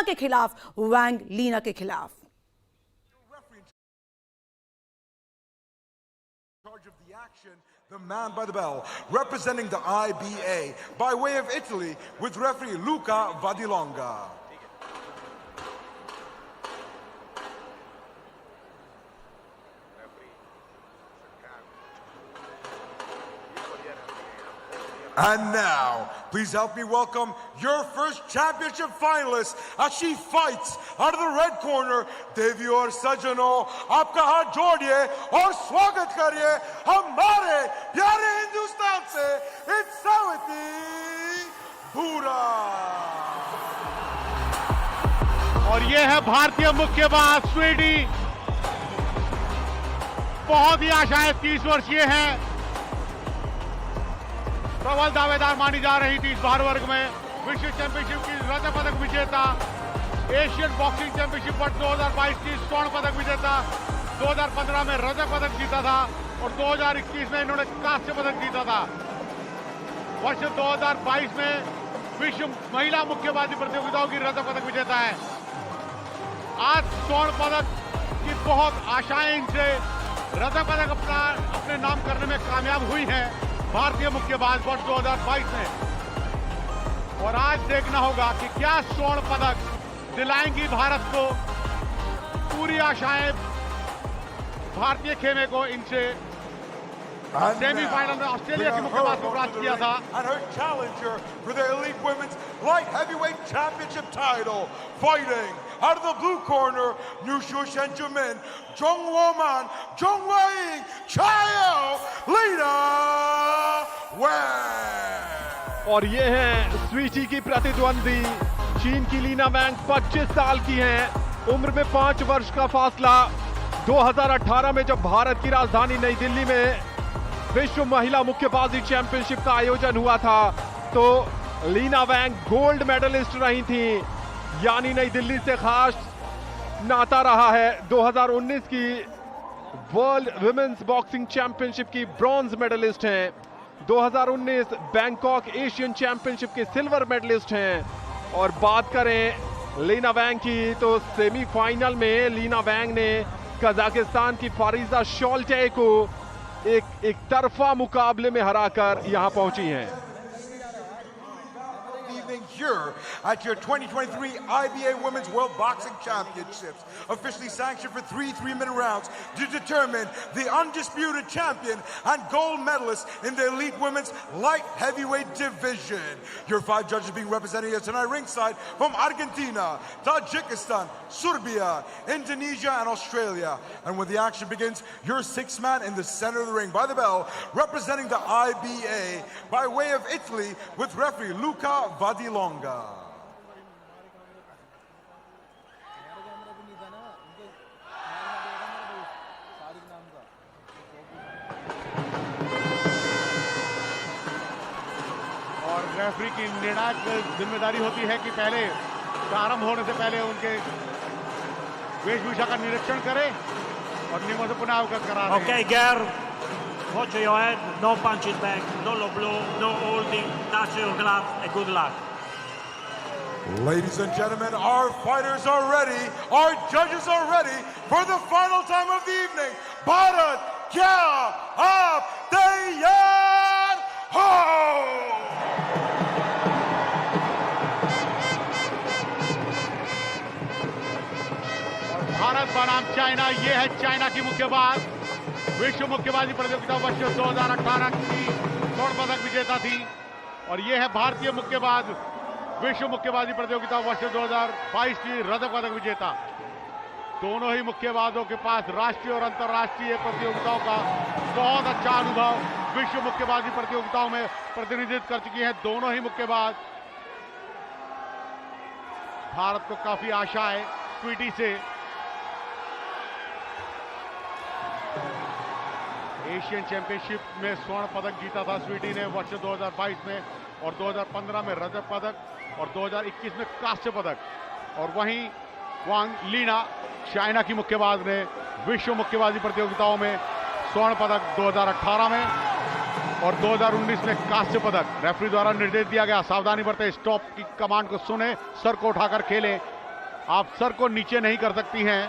के खिलाफ, वांग लीना के खिलाफ। The man by the bell, representing the IBA by way of Italy, with referee Luca Vadilonga. And now, please help me welcome your first championship finalist as she fights out of the red corner. देवी और सज्जनों, आपका हाथ जोड़िए और स्वागत करिए हमारे प्यारे हिंदुस्तान से इत्सावती भूरा। और ये है भारतीय मुक्केबाज स्वीटी, बहुत ही आशाएं 30 वर्षीय है, प्रबल दावेदार मानी जा रही थी इस भार वर्ग में, विश्व चैंपियनशिप की रजत पदक विजेता, एशियन बॉक्सिंग चैंपियनशिप पर 2022 की स्वर्ण पदक विजेता, 2015 में रजत पदक जीता था और 2021 में इन्होंने कांस्य पदक जीता था। वर्ष 2022 में विश्व महिला मुक्केबाजी प्रतियोगिताओं की रजत पदक विजेता है। आज स्वर्ण पदक की बहुत आशाएं इनसे रजत पदक अपने नाम करने में कामयाब हुई हैं भारतीय मुक्केबाज वर्ष 2022 में। और आज देखना होगा कि क्या स्वर्ण पदक दिलाएंगी भारत को। पूरी आशाएं भारतीय खेमे को इनसे सेमीफाइनल में ऑस्ट्रेलिया की मुक्केबाज को प्राप्त किया था। And her challenger for the Elite Women's Light Heavyweight Championship title, fighting out of the blue corner, Nushu Shenjamin, Zhongwoman, Zhongwei, Chao, Lina Wang। और ये है स्वीटी की प्रतिद्वंदी, चीन की लीना वैंग 25 साल की हैं, उम्र में 5 वर्ष का फासला। 2018 में जब भारत की राजधानी नई दिल्ली में विश्व महिला मुक्केबाजी चैंपियनशिप का आयोजन हुआ था तो लीना वैंग गोल्ड मेडलिस्ट रही थी, यानी नई दिल्ली से खास नाता रहा है। 2019 की वर्ल्ड विमेंस बॉक्सिंग चैंपियनशिप की ब्रॉन्ज मेडलिस्ट हैं, 2019 बैंकॉक एशियन चैंपियनशिप के सिल्वर मेडलिस्ट हैं। और बात करें लीना वैंग की तो सेमीफाइनल में लीना वैंग ने कजाकिस्तान की फारिजा शोल्टे को एक तरफा मुकाबले में हराकर यहां पहुंची हैं। Here at your 2023 IBA Women's World Boxing Championships, officially sanctioned for 3 3-minute rounds to determine the undisputed champion and gold medalist in the Elite Women's Light Heavyweight Division. Your 5 judges being represented here tonight ringside from Argentina, Tajikistan, Serbia, Indonesia, and Australia. And when the action begins, your 6th man in the center of the ring by the bell, representing the IBA by way of Italy, with referee Luca Vadilonga. और referee की निर्णायक जिम्मेदारी होती है कि पहले प्रारंभ होने से पहले उनके वेशभूषा का निरीक्षण करे और नियमों से पुनः अवगत करा दें। Okay, girl, watch your head, no punches back, no low blow, no holding, touch your glove, and good luck. Ladies and gentlemen, our fighters are ready, our judges are ready for the final time of the evening. Bharat, kya aap taiyar ho? Bharat बनाम China, ये है China की मुक्केबाज, विश्व मुक्केबाजी प्रतियोगिता वर्ष 2018 की स्वर्ण पदक विजेता थी। और ये है भारतीय मुक्केबाज, विश्व मुक्केबाजी प्रतियोगिता वर्ष 2022 की रजत पदक विजेता। दोनों ही मुक्केबाजों के पास राष्ट्रीय और अंतर्राष्ट्रीय प्रतियोगिताओं का बहुत अच्छा अनुभव, विश्व मुक्केबाजी प्रतियोगिताओं में प्रतिनिधित्व कर चुकी हैं दोनों ही मुक्केबाज। भारत को काफी आशा है स्वीटी से। एशियन चैंपियनशिप में स्वर्ण पदक जीता था स्वीटी ने वर्ष 2022 में, और 2015 में रजत पदक और 2021 में कांस्य पदक। और वहीं वांग लीना, चाइना की मुक्केबाज ने विश्व मुक्केबाजी प्रतियोगिताओं में स्वर्ण पदक 2018 में और 2019 में कांस्य पदक। रेफरी द्वारा निर्देश दिया गया, सावधानी बरतें, स्टॉप की कमांड को सुने, सर को उठाकर खेलें। आप सर को नीचे नहीं कर सकती हैं।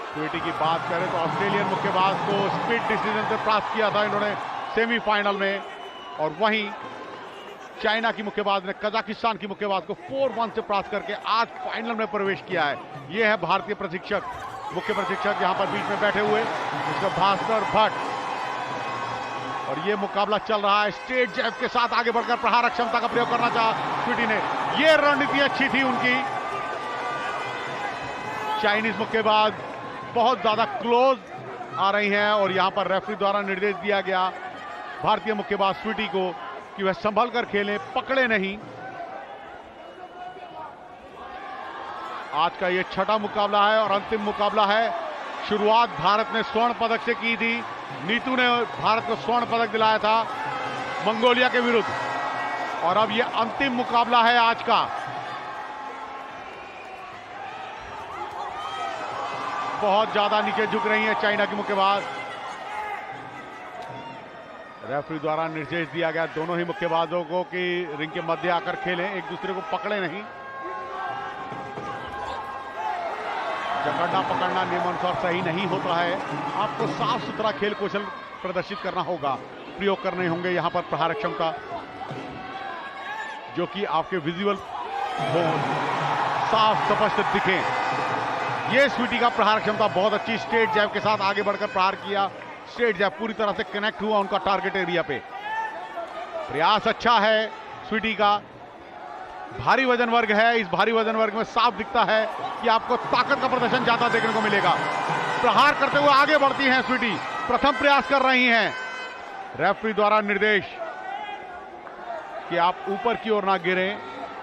स्वीटी की बात करें तो ऑस्ट्रेलियन मुक्केबाज को स्प्लिट डिसीजन से परास्त किया था इन्होंने सेमीफाइनल में, और वहीं चाइना की मुक्केबाज ने कजाकिस्तान की मुक्केबाज को 4-1 से परास्त करके आज फाइनल में प्रवेश किया है। यह है भारतीय प्रशिक्षक, मुख्य प्रशिक्षक यहां पर बीच में बैठे हुए मिस्टर भास्कर भट्ट, और यह मुकाबला चल रहा है। स्ट्रेट जैब के साथ आगे बढ़कर प्रहार क्षमता का प्रयोग करना चाहा स्वीटी ने, यह रणनीति अच्छी थी उनकी। चाइनीज मुक्केबाज बहुत ज्यादा क्लोज आ रही हैं और यहां पर रेफरी द्वारा निर्देश दिया गया भारतीय मुक्केबाज स्वीटी को कि वह संभल कर खेलें, पकड़े नहीं। आज का यह छठा मुकाबला है और अंतिम मुकाबला है। शुरुआत भारत ने स्वर्ण पदक से की थी, नीतू ने भारत को स्वर्ण पदक दिलाया था मंगोलिया के विरुद्ध, और अब यह अंतिम मुकाबला है आज का। बहुत ज्यादा नीचे झुक रही है चाइना की मुक्केबाज। रेफरी द्वारा निर्देश दिया गया दोनों ही मुक्केबाजों को कि रिंग के मध्य आकर खेलें, एक दूसरे को पकड़े नहीं। जकड़ना पकड़ना नियमानुसार सही नहीं होता है। आपको साफ सुथरा खेल कौशल प्रदर्शित करना होगा, प्रयोग करने होंगे यहां पर प्रहार क्षमता, जो कि आपके विजुअल हो, साफ स्पष्ट दिखे। यह स्वीटी का प्रहार क्षमता बहुत अच्छी, स्ट्रेट जैब के साथ आगे बढ़कर प्रहार किया। स्ट्रेट जैब पूरी तरह से कनेक्ट हुआ उनका टारगेट एरिया पे। प्रयास अच्छा है स्वीटी का। भारी वजन वर्ग है, इस भारी वजन वर्ग में साफ दिखता है कि आपको ताकत का प्रदर्शन ज्यादा देखने को मिलेगा। प्रहार करते हुए आगे बढ़ती हैं स्वीटी, प्रथम प्रयास कर रही हैं। रेफरी द्वारा निर्देश कि आप ऊपर की ओर ना गिरें,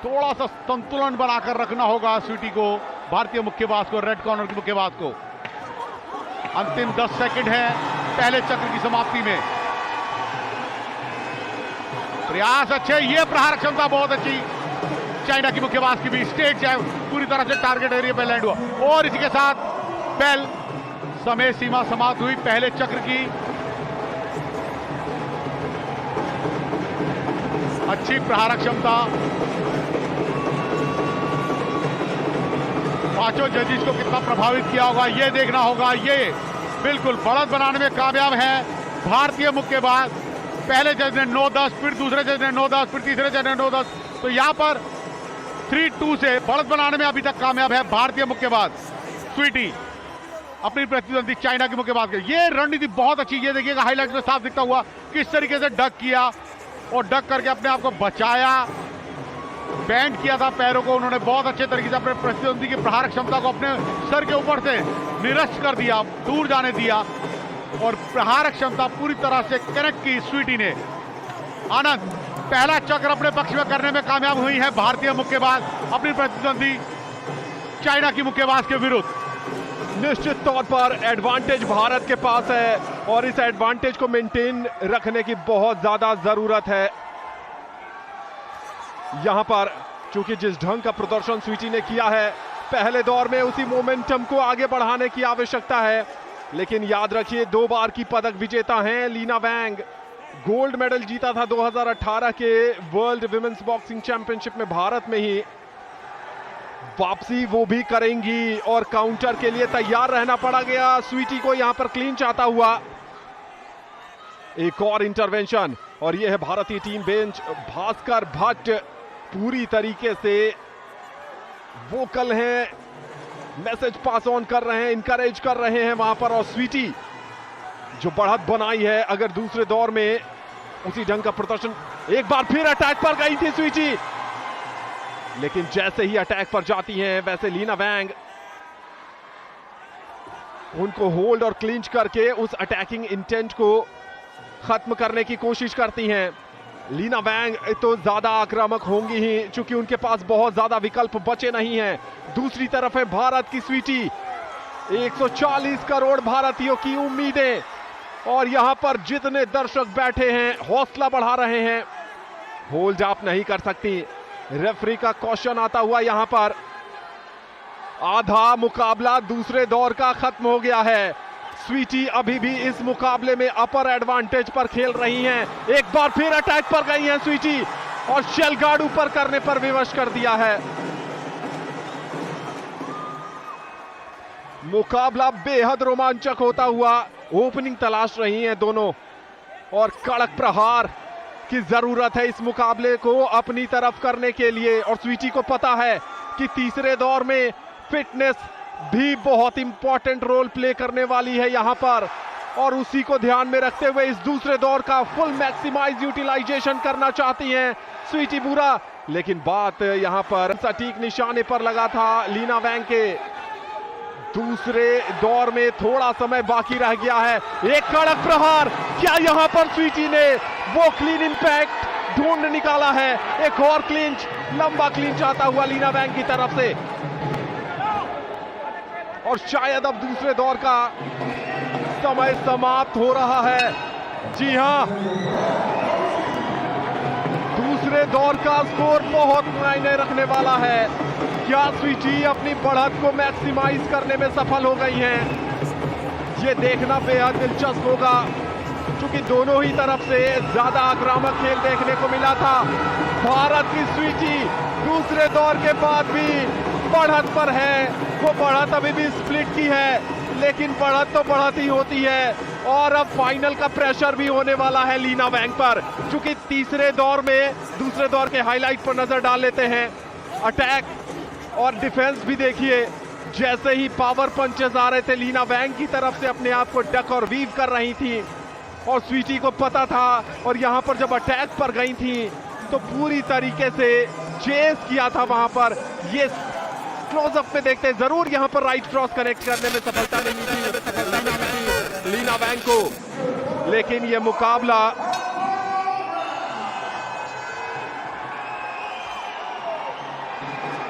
थोड़ा सा संतुलन बनाकर रखना होगा स्वीटी को, भारतीय मुक्केबाज को, रेड कॉर्नर की मुक्केबाज को। अंतिम 10 सेकंड है पहले चक्र की समाप्ति में। प्रयास अच्छे, यह प्रहार क्षमता बहुत अच्छी चाइना की मुक्केबाज की भी। स्ट्रेट जैब पूरी तरह से टारगेट एरिया पे लैंड हुआ, और इसी के साथ बेल, समय सीमा समाप्त हुई पहले चक्र की। अच्छी प्रहार क्षमता। पांचों जजेस को कितना प्रभावित किया होगा यह देखना होगा। ये बिल्कुल बढ़त बनाने में कामयाब है भारतीय मुक्केबाज। पहले जज ने 9-10, फिर दूसरे जज ने 9-10, फिर तीसरे जज ने 9-10, तो यहां पर 3-2 से बढ़त बनाने में अभी तक कामयाब है भारतीय मुक्केबाज स्वीटी अपनी प्रतिद्वंदी चाइना की मुक्केबाज के। ये रणनीति बहुत अच्छी, ये देखिएगा हाईलाइट में साफ दिखता हुआ किस तरीके से डक किया और डक करके अपने आप को बचाया, बैंड किया था पैरों को उन्होंने बहुत अच्छे तरीके से। अपने प्रतिद्वंदी की प्रहार क्षमता को अपने सर के ऊपर से निरस्त कर दिया, दूर जाने दिया, और प्रहार क्षमता पूरी तरह से कनेक्ट की स्वीटी ने। आनंद, पहला चक्र अपने पक्ष में करने में कामयाब हुई है भारतीय मुक्केबाज अपनी प्रतिद्वंदी चाइना की मुक्केबाज के विरुद्ध। निश्चित तौर पर एडवांटेज भारत के पास है और इस एडवांटेज को मेंटेन रखने की बहुत ज्यादा जरूरत है। यहां पर चूंकि जिस ढंग का प्रदर्शन स्वीटी ने किया है पहले दौर में, उसी मोमेंटम को आगे बढ़ाने की आवश्यकता है। लेकिन याद रखिए 2 बार की पदक विजेता हैं लीना वैंग। गोल्ड मेडल जीता था 2018 के वर्ल्ड विमेंस बॉक्सिंग चैंपियनशिप में भारत में ही। वापसी वो भी करेंगी और काउंटर के लिए तैयार रहना पड़ा गया स्वीटी को यहां पर क्लीन चाहता हुआ। एक और इंटरवेंशन, और यह है भारतीय टीम बेंच। भास्कर भट्ट पूरी तरीके से वोकल हैं, मैसेज पास ऑन कर रहे हैं, इनकरेज कर रहे हैं वहां पर। और स्वीटी जो बढ़त बनाई है, अगर दूसरे दौर में उसी ढंग का प्रदर्शन, एक बार फिर अटैक पर गई थी स्वीटी, लेकिन जैसे ही अटैक पर जाती हैं वैसे लीना वैंग उनको होल्ड और क्लिंच करके उस अटैकिंग इंटेंट को खत्म करने की कोशिश करती हैं। लीना वैंग तो ज्यादा आक्रामक होंगी ही, चूंकि उनके पास बहुत ज्यादा विकल्प बचे नहीं हैं। दूसरी तरफ है भारत की स्वीटी। 140 करोड़ भारतीयों की उम्मीदें, और यहां पर जितने दर्शक बैठे हैं हौसला बढ़ा रहे हैं। होल्ड आप नहीं कर सकती, रेफरी का क्वेश्चन आता हुआ यहां पर। आधा मुकाबला दूसरे दौर का खत्म हो गया है। स्वीटी अभी भी इस मुकाबले में अपर एडवांटेज पर खेल रही हैं। एक बार फिर अटैक पर गई हैं स्वीटी, और शेल गार्ड ऊपर करने पर विवश कर दिया है। मुकाबला बेहद रोमांचक होता हुआ ओपनिंग तलाश रही हैं दोनों और कड़क प्रहार की जरूरत है इस मुकाबले को अपनी तरफ करने के लिए। और स्वीटी को पता है कि तीसरे दौर में फिटनेस भी बहुत इंपॉर्टेंट रोल प्ले करने वाली है यहां पर, और उसी को ध्यान में रखते हुए इस दूसरे दौर का फुल मैक्सिमाइज यूटिलाइजेशन करना चाहती हैं स्वीटी बुरा। लेकिन बात यहां पर सटीक निशाने पर लगा था लीना वैंग के। दूसरे दौर में थोड़ा समय बाकी रह गया है। एक कड़क प्रहार, क्या यहां पर स्वीटी ने वो क्लीन इंपैक्ट ढूंढ निकाला है। एक और क्लिंच, लंबा क्लिंच आता हुआ लीना वैंग की तरफ से, और शायद अब दूसरे दौर का समय समाप्त हो रहा है। जी हां, दूसरे दौर का स्कोर बहुत मायने रखने वाला है। क्या स्वीटी अपनी बढ़त को मैक्सिमाइज करने में सफल हो गई हैं? ये देखना बेहद दिलचस्प होगा, क्योंकि दोनों ही तरफ से ज्यादा आक्रामक खेल देखने को मिला था। भारत की स्वीटी दूसरे दौर के बाद भी बढ़त पर है। वो बढ़त अभी भी स्प्लिट की है, लेकिन बढ़त तो बढ़त ही होती है। और अब फाइनल का प्रेशर भी होने वाला है लीना वैंग पर, क्योंकि तीसरे दौर में दूसरे दौर के हाईलाइट पर नजर डाल लेते हैं। अटैक और डिफेंस भी देखिए, जैसे ही पावर पंचेस आ रहे थे लीना वैंग की तरफ से अपने आप को डक और वीव कर रही थी, और स्वीटी को पता था। और यहां पर जब अटैक पर गई थी तो पूरी तरीके से चेस किया था वहां पर। ये क्लोजअप में देखते हैं, जरूर यहां पर राइट क्रॉस कनेक्ट करने में सफलता नहीं थी लीना वैंग को। लेकिन यह मुकाबला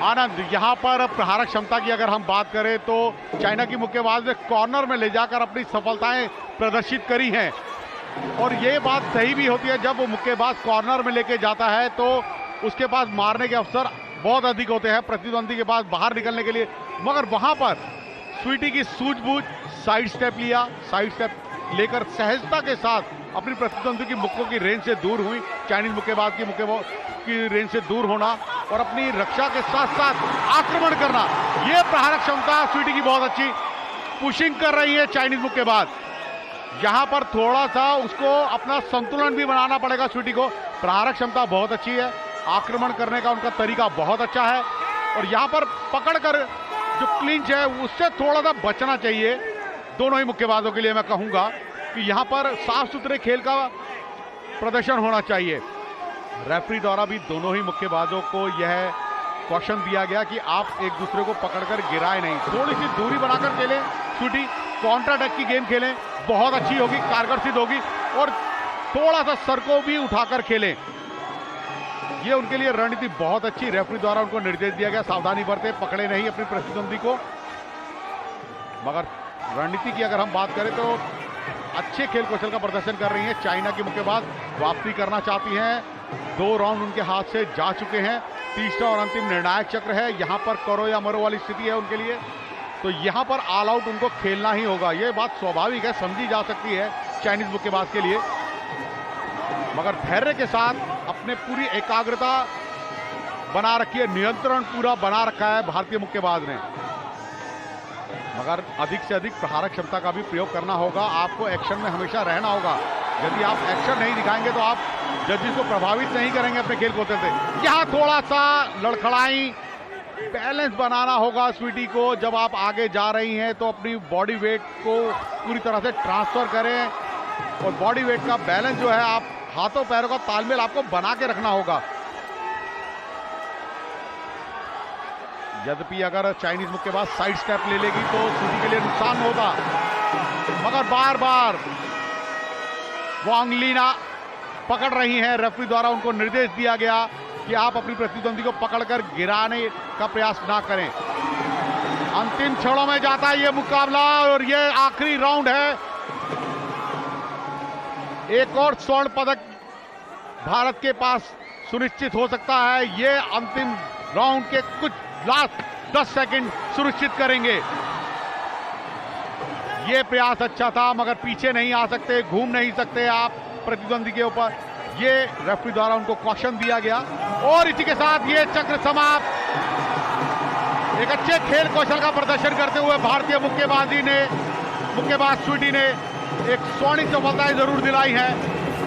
आनंद, यहां पर प्रहारक क्षमता की अगर हम बात करें तो चाइना की मुक्केबाज ने कॉर्नर में ले जाकर अपनी सफलताएं प्रदर्शित करी हैं। और ये बात सही भी होती है, जब वो मुक्केबाज कॉर्नर में लेके जाता है तो उसके पास मारने के अवसर बहुत अधिक होते हैं प्रतिद्वंदी के पास बाहर निकलने के लिए। मगर वहां पर स्वीटी की सूझबूझ, साइड स्टेप लिया, साइड स्टेप लेकर सहजता के साथ अपनी प्रतिद्वंदी की मुक्कों की रेंज से दूर हुई। चाइनीज मुक्केबाज की रेंज से दूर होना और अपनी रक्षा के साथ साथ आक्रमण करना, यह प्रहारक क्षमता स्वीटी की बहुत अच्छी पुशिंग कर रही है चाइनीज मुक्केबाज। यहां पर थोड़ा सा उसको अपना संतुलन भी बनाना पड़ेगा स्वीटी को। प्रहारक क्षमता बहुत अच्छी है, आक्रमण करने का उनका तरीका बहुत अच्छा है, और यहां पर पकड़कर जो क्लिंच है उससे थोड़ा सा बचना चाहिए दोनों ही मुक्केबाजों के लिए। मैं कहूंगा कि यहां पर साफ सुथरे खेल का प्रदर्शन होना चाहिए। रेफरी द्वारा भी दोनों ही मुक्केबाजों को यह क्वेश्चन दिया गया कि आप एक दूसरे को पकड़कर गिराए नहीं, थोड़ी सी दूरी बनाकर खेलें। स्वीटी काउंटर अटैक की गेम खेलें, बहुत अच्छी होगी, कारगर सिद्ध होगी, और थोड़ा सा सर को भी उठाकर खेलें। ये उनके लिए रणनीति बहुत अच्छी। रेफरी द्वारा उनको निर्देश दिया गया सावधानी बरते, पकड़े नहीं अपनी प्रतिद्वंदी को। मगर रणनीति की अगर हम बात करें तो अच्छे खेल कौशल का प्रदर्शन कर रही हैं चाइना की मुक्केबाज। वापसी करना चाहती हैं, 2 राउंड उनके हाथ से जा चुके हैं। तीसरा और अंतिम निर्णायक चक्र है, यहां पर करो या मरो वाली स्थिति है उनके लिए। तो यहां पर ऑल आउट उनको खेलना ही होगा। यह बात स्वाभाविक है, समझी जा सकती है चाइनीज मुक्केबाज के लिए। मगर धैर्य के साथ अपने पूरी एकाग्रता बना रखी है, नियंत्रण पूरा बना रखा है भारतीय मुक्केबाज ने। मगर अधिक से अधिक प्रहारक क्षमता का भी प्रयोग करना होगा। आपको एक्शन में हमेशा रहना होगा। यदि आप एक्शन नहीं दिखाएंगे तो आप जजेस को प्रभावित नहीं करेंगे अपने खेल कौशल से। यहां थोड़ा सा लड़खड़ाई, बैलेंस बनाना होगा स्वीटी को। जब आप आगे जा रही हैं तो अपनी बॉडी वेट को पूरी तरह से ट्रांसफर करें, और बॉडी वेट का बैलेंस जो है, आप हाथों पैरों का तालमेल आपको बना के रखना होगा। यद्यपि अगर चाइनीज मुक्केबाज साइड स्टेप ले लेगी तो स्वीटी के लिए नुकसान होगा। मगर बार बार वांग लीना पकड़ रही हैं। रेफरी द्वारा उनको निर्देश दिया गया कि आप अपनी प्रतिद्वंदी को पकड़कर गिराने का प्रयास ना करें। अंतिम क्षणों में जाता है यह मुकाबला, और यह आखिरी राउंड है। एक और स्वर्ण पदक भारत के पास सुनिश्चित हो सकता है। यह अंतिम राउंड के कुछ लास्ट 10 सेकंड सुनिश्चित करेंगे। यह प्रयास अच्छा था, मगर पीछे नहीं आ सकते, घूम नहीं सकते आप प्रतिद्वंदी के ऊपर। ये रेफरी द्वारा उनको कॉशन दिया गया और इसी के साथ ये चक्र समाप्त। एक अच्छे खेल कौशल का प्रदर्शन करते हुए भारतीय मुक्केबाज स्वीटी ने एक स्वर्णिम सफलता जरूर दिलाई है।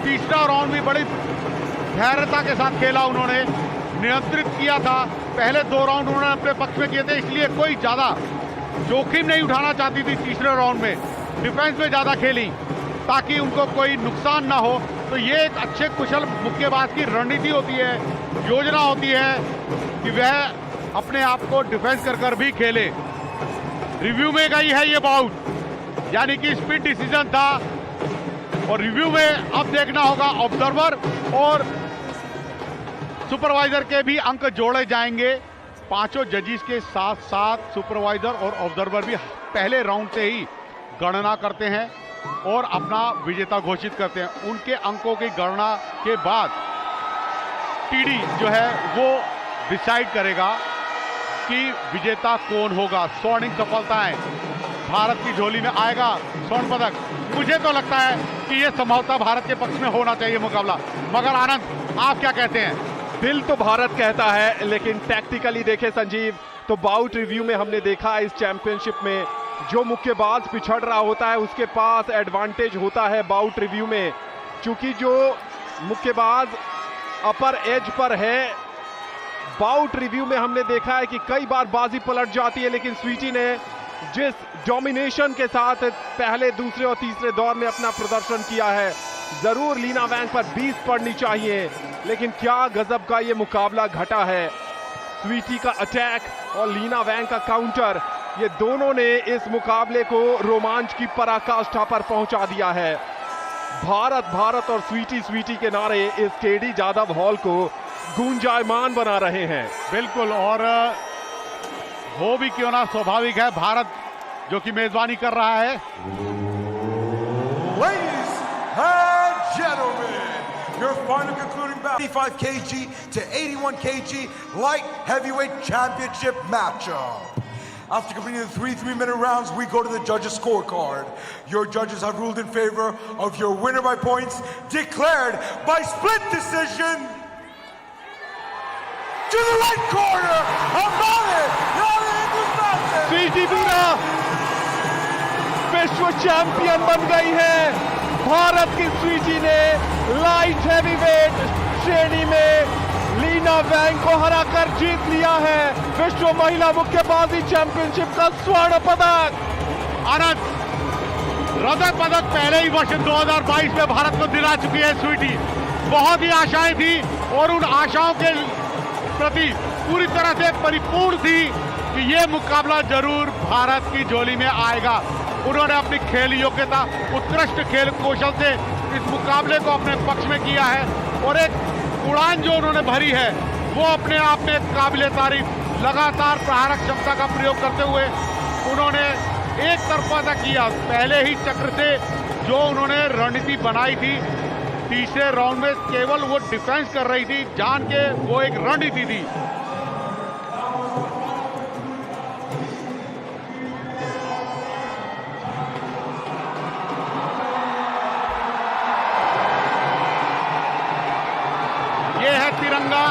तीसरा राउंड भी बड़ी धैर्यता के साथ खेला, उन्होंने नियंत्रित किया था। पहले 2 राउंड उन्होंने अपने पक्ष में किए थे, इसलिए कोई ज्यादा जोखिम नहीं उठाना चाहती थी। तीसरे राउंड में डिफेंस में ज्यादा खेली ताकि उनको कोई नुकसान ना हो। तो ये एक अच्छे कुशल मुक्केबाज की रणनीति होती है, योजना होती है कि वह अपने आप को डिफेंस कर भी खेले। रिव्यू में गई है ये बाउट, यानी कि स्पीड डिसीजन था और रिव्यू में अब देखना होगा ऑब्जर्वर और सुपरवाइजर के भी अंक जोड़े जाएंगे। पांचों जजेस के साथ साथ सुपरवाइजर और ऑब्जर्वर भी पहले राउंड से ही गणना करते हैं और अपना विजेता घोषित करते हैं। उनके अंकों की गणना के बाद टीडी जो है वो डिसाइड करेगा कि विजेता कौन होगा। स्वर्णिम सफलताएं भारत की झोली में आएगा स्वर्ण पदक। मुझे तो लगता है कि यह संभवतः भारत के पक्ष में होना चाहिए मुकाबला, मगर आनंद आप क्या कहते हैं? दिल तो भारत कहता है, लेकिन टैक्टिकली देखे संजीव तो बाउट रिव्यू में हमने देखा इस चैंपियनशिप में जो मुक्केबाज पिछड़ रहा होता है उसके पास एडवांटेज होता है बाउट रिव्यू में, क्योंकि जो मुक्केबाज अपर एज पर है बाउट रिव्यू में हमने देखा है कि कई बार बाजी पलट जाती है। लेकिन स्वीटी ने जिस डोमिनेशन के साथ पहले, दूसरे और तीसरे दौर में अपना प्रदर्शन किया है, जरूर लीना वैंग पर 20 पड़नी चाहिए। लेकिन क्या गजब का ये मुकाबला घटा है। स्वीटी का अटैक और लीना वैंग का काउंटर, ये दोनों ने इस मुकाबले को रोमांच की पराकाष्ठा पर पहुंचा दिया है। भारत भारत और स्वीटी के नारे इस केडी जादव हॉल को गूंजायमान बना रहे हैं। बिल्कुल, और वो भी क्यों ना स्वाभाविक है, भारत जो कि मेजबानी कर रहा है। Ladies and gentlemen, your final concluding bout, 85 kg to 81 kg light heavyweight championship matchup. After completing the 3 3-minute rounds, we go to the judges' scorecard. Your judges have ruled in favor of your winner by points, declared by split decision. To the right corner, Sweety वीरा विश्व champion बन गई है। भारत की स्वीटी ने light heavyweight श्रेणी में लीना वैंग को हराकर जीत लिया है विश्व महिला मुक्केबाजी चैंपियनशिप का स्वर्ण पदक। आनंद, रजत पदक पहले ही वर्ष 2022 में भारत को दिला चुकी है स्वीटी। बहुत ही आशाएं थी और उन आशाओं के प्रति पूरी तरह से परिपूर्ण थी कि यह मुकाबला जरूर भारत की झोली में आएगा। उन्होंने अपनी खेल योग्यता, उत्कृष्ट खेल कौशल से इस मुकाबले को अपने पक्ष में किया है और एक उड़ान जो उन्होंने भरी है वो अपने आप में काबिले तारीफ। लगातार प्रहारक क्षमता का प्रयोग करते हुए उन्होंने एक तरफा तक किया। पहले ही चक्र से जो उन्होंने रणनीति बनाई थी, तीसरे राउंड में केवल वो डिफेंस कर रही थी, जान के वो एक रणनीति थी। ये है तिरंगा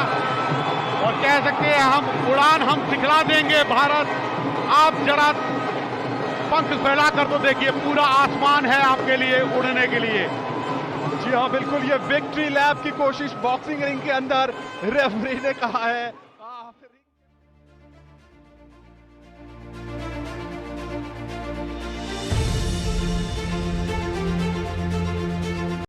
और कह सकते हैं हम सिखला देंगे भारत। आप जरा पंख फैलाकर तो देखिए, पूरा आसमान है आपके लिए उड़ने के लिए। जी हाँ, बिल्कुल, ये विक्ट्री लैप की कोशिश बॉक्सिंग रिंग के अंदर रेफरी ने कहा है।